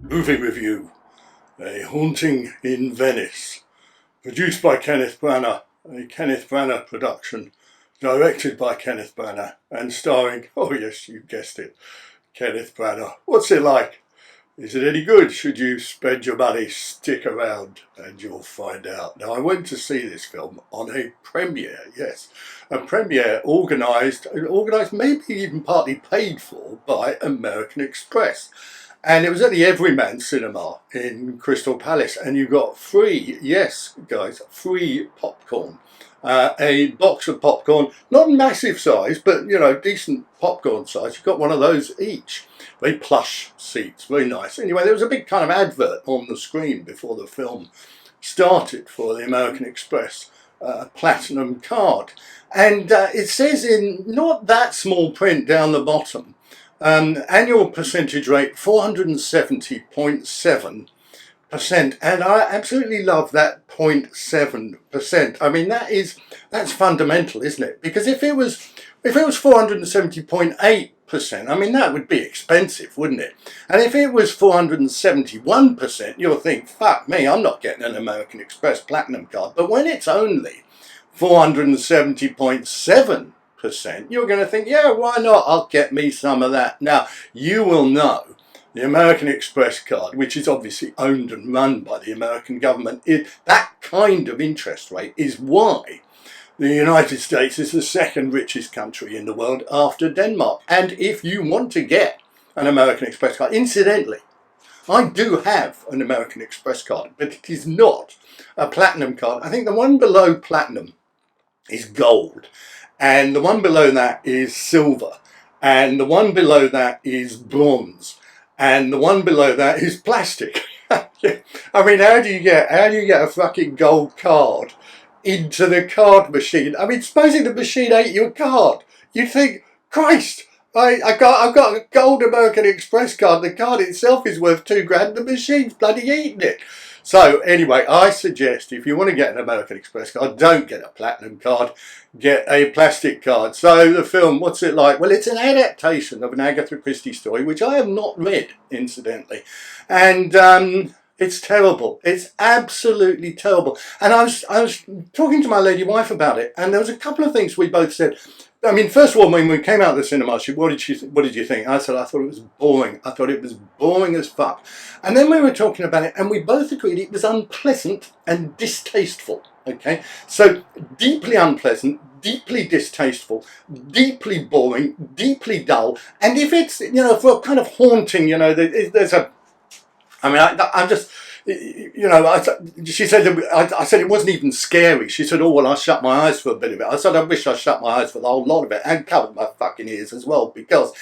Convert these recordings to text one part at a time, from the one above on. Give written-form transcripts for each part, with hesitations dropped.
Movie review, A Haunting in Venice, produced by Kenneth Branagh, a Kenneth Branagh production, directed by Kenneth Branagh, and starring, oh yes, you guessed it, Kenneth Branagh. What's it like? Is it any good? Should you spend your money? Stick around and you'll find out. Now, I went to see this film on a premiere, yes, a premiere organised, maybe even partly paid for by American Express. And it was at the Everyman Cinema in Crystal Palace, and you got free, yes guys, free popcorn. A box of popcorn, not massive size, but you know, decent popcorn size. You got one of those each. Very plush seats, very nice. Anyway, there was a big kind of advert on the screen before the film started for the American Express Platinum card. And it says in not that small print down the bottom, annual percentage rate 470.7%, and I absolutely love that 0.7%. I mean, that's fundamental, isn't it? Because if it was 470.8%, I mean, that would be expensive, wouldn't it? And if it was 471%, you'll think, fuck me, I'm not getting an American Express Platinum card. But when it's only 470.7%, you're going to think, yeah, why not? I'll get me some of that. Now, you will know the American Express card, which is obviously owned and run by the American government, that kind of interest rate is why the United States is the second richest country in the world after Denmark. And if you want to get an American Express card, incidentally, I do have an American Express card, but it is not a platinum card. I think the one below platinum is gold, and the one below that is silver, and the one below that is bronze, and the one below that is plastic. I mean, how do you get a fucking gold card into the card machine? I mean, supposing the machine ate your card, you'd think, Christ, I've got a gold American Express card. The card itself is worth £2,000. The machine's bloody eating it. So anyway, I suggest if you want to get an American Express card, don't get a platinum card, get a plastic card. So the film, what's it like? Well, it's an adaptation of an Agatha Christie story, which I have not read, incidentally. And it's terrible. It's absolutely terrible. And I was talking to my lady wife about it, and there was a couple of things we both said. I mean, first of all, when we came out of the cinema, she said, what did you think? I said, I thought it was boring. I thought it was boring as fuck. And then we were talking about it, and we both agreed it was unpleasant and distasteful. Okay, so deeply unpleasant, deeply distasteful, deeply boring, deeply dull. And if it's, you know, for a kind of haunting, you know, there's a, I mean, I'm just, you know, she said, I said it wasn't even scary. She said, oh, well, I shut my eyes for a bit of it. I said, I wish I shut my eyes for the whole lot of it and covered my fucking ears as well, because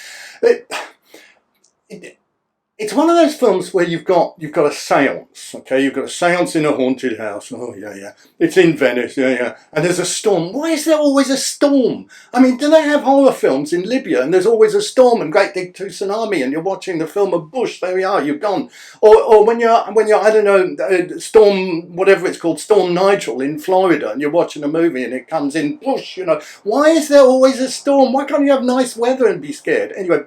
it's one of those films where you've got a seance, okay? You've got a seance in a haunted house. Oh, yeah. It's in Venice, yeah. And there's a storm. Why is there always a storm? I mean, do they have horror films in Libya and there's always a storm and Great Big Tsunami and you're watching the film of Bush, there we are, you're gone. Or when you're I don't know, Storm, whatever it's called, Storm Nigel in Florida, and you're watching a movie and it comes in, Bush, you know. Why is there always a storm? Why can't you have nice weather and be scared? Anyway,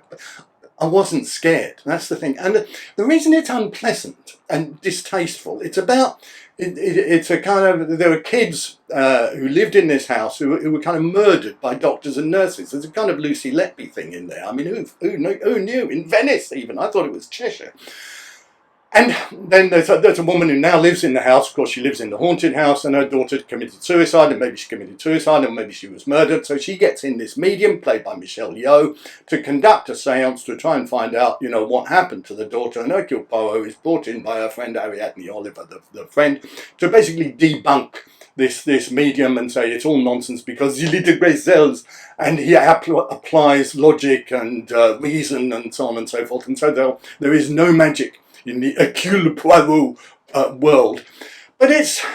I wasn't scared. That's the thing. And the reason it's unpleasant and distasteful, it's about, it's a kind of, there were kids who lived in this house who were kind of murdered by doctors and nurses. There's a kind of Lucy Letby thing in there. I mean, who knew? In Venice even. I thought it was Cheshire. And then there's a woman who now lives in the house. Of course, she lives in the haunted house, and her daughter committed suicide, and maybe she committed suicide, and maybe she was murdered. So she gets in this medium, played by Michelle Yeoh, to conduct a seance to try and find out, you know, what happened to the daughter. And Hercule Poirot is brought in by her friend Ariadne Oliver, the friend, to basically debunk this medium and say it's all nonsense because the little grey cells, and he applies logic and reason and so on and so forth. And so there is no magic in the Hercule Poirot world. But it's,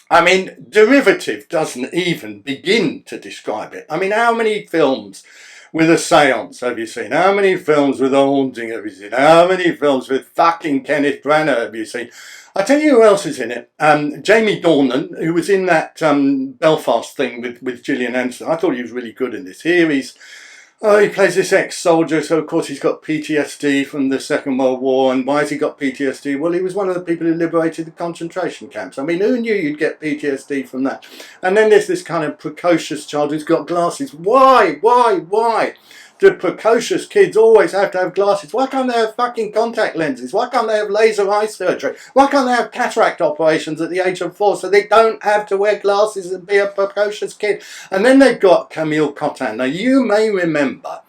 I mean, derivative doesn't even begin to describe it. I mean, how many films with a seance have you seen? How many films with a haunting have you seen? How many films with fucking Kenneth Branagh have you seen? I tell you who else is in it. Jamie Dornan, who was in that Belfast thing with Gillian Anderson. I thought he was really good in this. Here he's, Oh, he plays this ex-soldier, so of course he's got PTSD from the Second World War. And why has he got PTSD? Well, he was one of the people who liberated the concentration camps. I mean, who knew you'd get PTSD from that? And then there's this kind of precocious child who's got glasses. Why? Do precocious kids always have to have glasses? Why can't they have fucking contact lenses? Why can't they have laser eye surgery? Why can't they have cataract operations at the age of 4 so they don't have to wear glasses and be a precocious kid? And then they've got Camille Cottin. Now you may remember,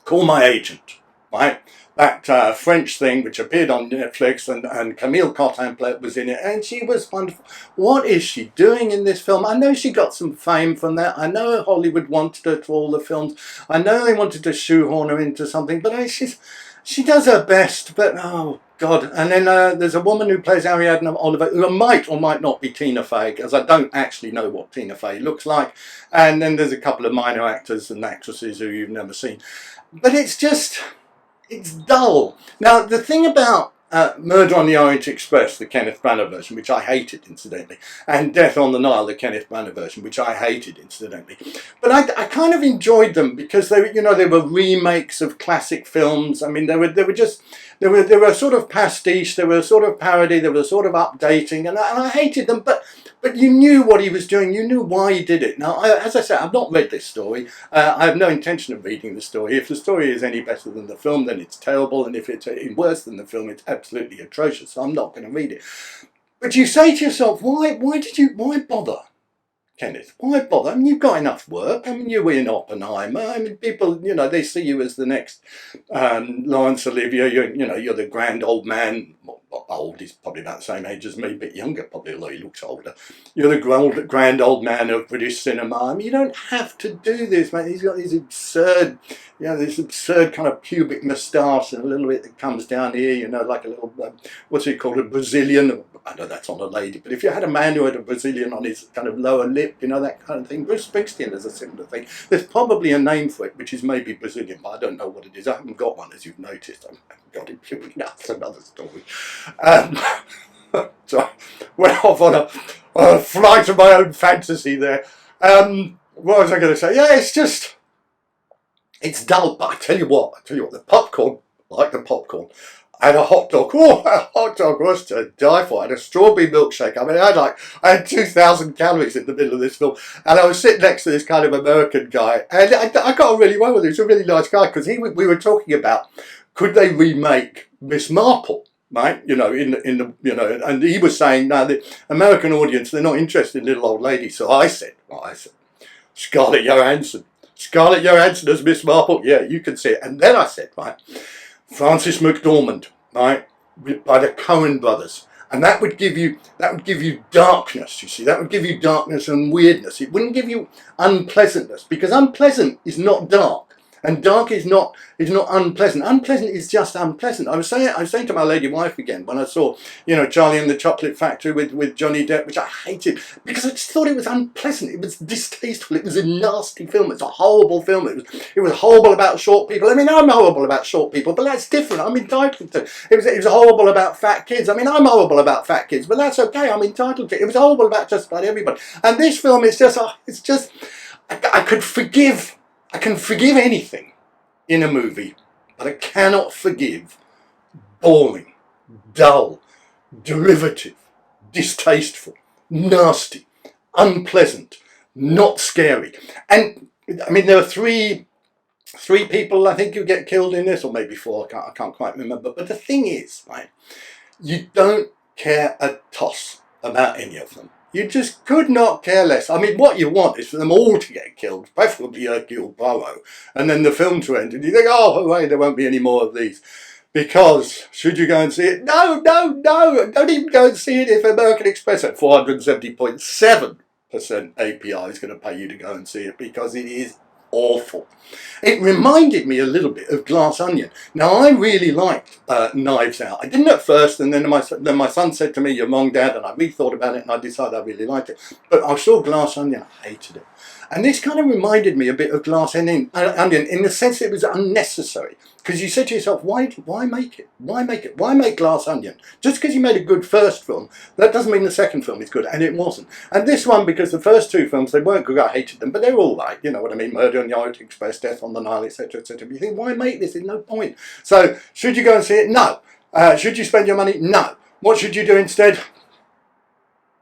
Call My Agent, right? That French thing which appeared on Netflix, and Camille Cottin was in it, and she was wonderful. What is she doing in this film? I know she got some fame from that. I know Hollywood wanted her to all the films. I know they wanted to shoehorn her into something, but she does her best. But oh God! And then there's a woman who plays Ariadne Oliver, who might or might not be Tina Fey, because I don't actually know what Tina Fey looks like. And then there's a couple of minor actors and actresses who you've never seen. But it's dull. Now, the thing about Murder on the Orient Express, the Kenneth Branagh version, which I hated, incidentally, and Death on the Nile, the Kenneth Branagh version, which I hated, incidentally. But I kind of enjoyed them because they were remakes of classic films. I mean, they were sort of pastiche, they were sort of parody, they were sort of updating, and I hated them. But you knew what he was doing. You knew why he did it. Now, as I said, I've not read this story. I have no intention of reading the story. If the story is any better than the film, then it's terrible. And if it's worse than the film, it's absolutely atrocious. So I'm not going to read it. But you say to yourself, why bother, Kenneth? Why bother? I mean, you've got enough work. I mean, you were in Oppenheimer. I mean, people, they see you as the next Laurence Olivier. You're the grand old man. Old, he's probably about the same age as me, a bit younger probably, although he looks older. You're the grand old man of British cinema. I mean, you don't have to do this, mate. He's got this absurd kind of pubic moustache and a little bit that comes down here, like a little, what's it called, a Brazilian. I know that's on a lady, but if you had a man who had a Brazilian on his kind of lower lip, that kind of thing. Bruce Springsteen has a similar thing. There's probably a name for it, which is maybe Brazilian, but I don't know what it is. I haven't got one, as you've noticed. I haven't got it. That's another story. So I went off on a flight of my own fantasy there. What was I going to say? Yeah, it's dull, but I tell you what, the popcorn, I like the popcorn. I had a hot dog. Oh, a hot dog was to die for. I had a strawberry milkshake. I mean, I had 2,000 calories in the middle of this film. And I was sitting next to this kind of American guy. And I got on really well with him. He was a really nice guy because we were talking about, could they remake Miss Marple? Right, and he was saying, no, the American audience, they're not interested in little old ladies. So I said, Scarlett Johansson as Miss Marple, yeah, you can see it. And then I said, right, Frances McDormand, right, by the Coen brothers, and that would give you darkness. You see, that would give you darkness and weirdness. It wouldn't give you unpleasantness, because unpleasant is not dark. And dark is not unpleasant. Unpleasant is just unpleasant. I was saying to my lady wife again when I saw, Charlie and the Chocolate Factory with Johnny Depp, which I hated because I just thought it was unpleasant. It was distasteful. It was a nasty film. It's a horrible film. It was horrible about short people. I mean, I'm horrible about short people, but that's different. I'm entitled to. It was horrible about fat kids. I mean, I'm horrible about fat kids, but that's okay. I'm entitled to. It was horrible about just about everybody. And this film is just, I can forgive anything in a movie, but I cannot forgive boring, dull, derivative, distasteful, nasty, unpleasant, not scary. And I mean, there are three people I think who get killed in this, or maybe four. I can't quite remember. But the thing is, right, you don't care a toss about any of them. You just could not care less. I mean, what you want is for them all to get killed, preferably Hercule Poirot, and then the film to end. And you think, oh, hooray, there won't be any more of these. Because, should you go and see it? No. Don't even go and see it if American Express at 470.7% APR is going to pay you to go and see it, because it is awful. It reminded me a little bit of Glass Onion. Now, I really liked Knives Out. I didn't at first, and then my son said to me, "You're wrong, Dad," and I rethought about it, and I decided I really liked it. But I saw Glass Onion, I hated it. And this kind of reminded me a bit of Glass Onion in the sense that it was unnecessary. Because you said to yourself, why make it? Why make it? Why make Glass Onion? Just because you made a good first film, that doesn't mean the second film is good, and it wasn't. And this one, because the first two films, they weren't good, I hated them, but they're all right, you know what I mean? Murder on the Orient Express, Death on the Nile, etc., etc. You think, why make this? There's no point. So, should you go and see it? No. Should you spend your money? No. What should you do instead?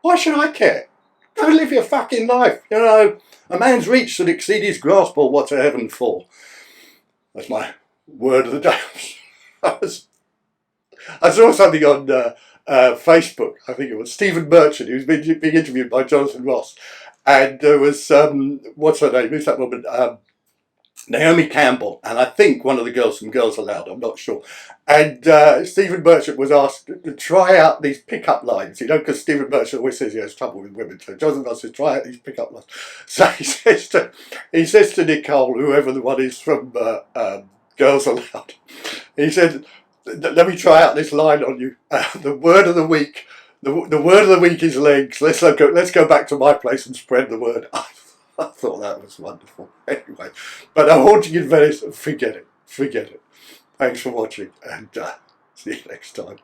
Why should I care? Go live your fucking life, you know. A man's reach should exceed his grasp, or what's a heaven for? That's my word of the day. I saw something on Facebook, I think it was Stephen Merchant, who's being interviewed by Jonathan Ross, and there was, what's her name, who's that woman, Naomi Campbell, and I think one of the girls from Girls Aloud, I'm not sure. And Stephen Merchant was asked to try out these pickup lines, you know, because Stephen Merchant always says he has trouble with women. So Jonathan Ross says, try out these pickup lines. So he says to Nicole, whoever the one is from Girls Aloud, he said, "Let me try out this line on you. The word of the week. The word of the week is legs. Let's go back to my place and spread the word." I thought that was wonderful. Anyway, but I'm haunting in Venice. Forget it. Forget it. Thanks for watching, and see you next time.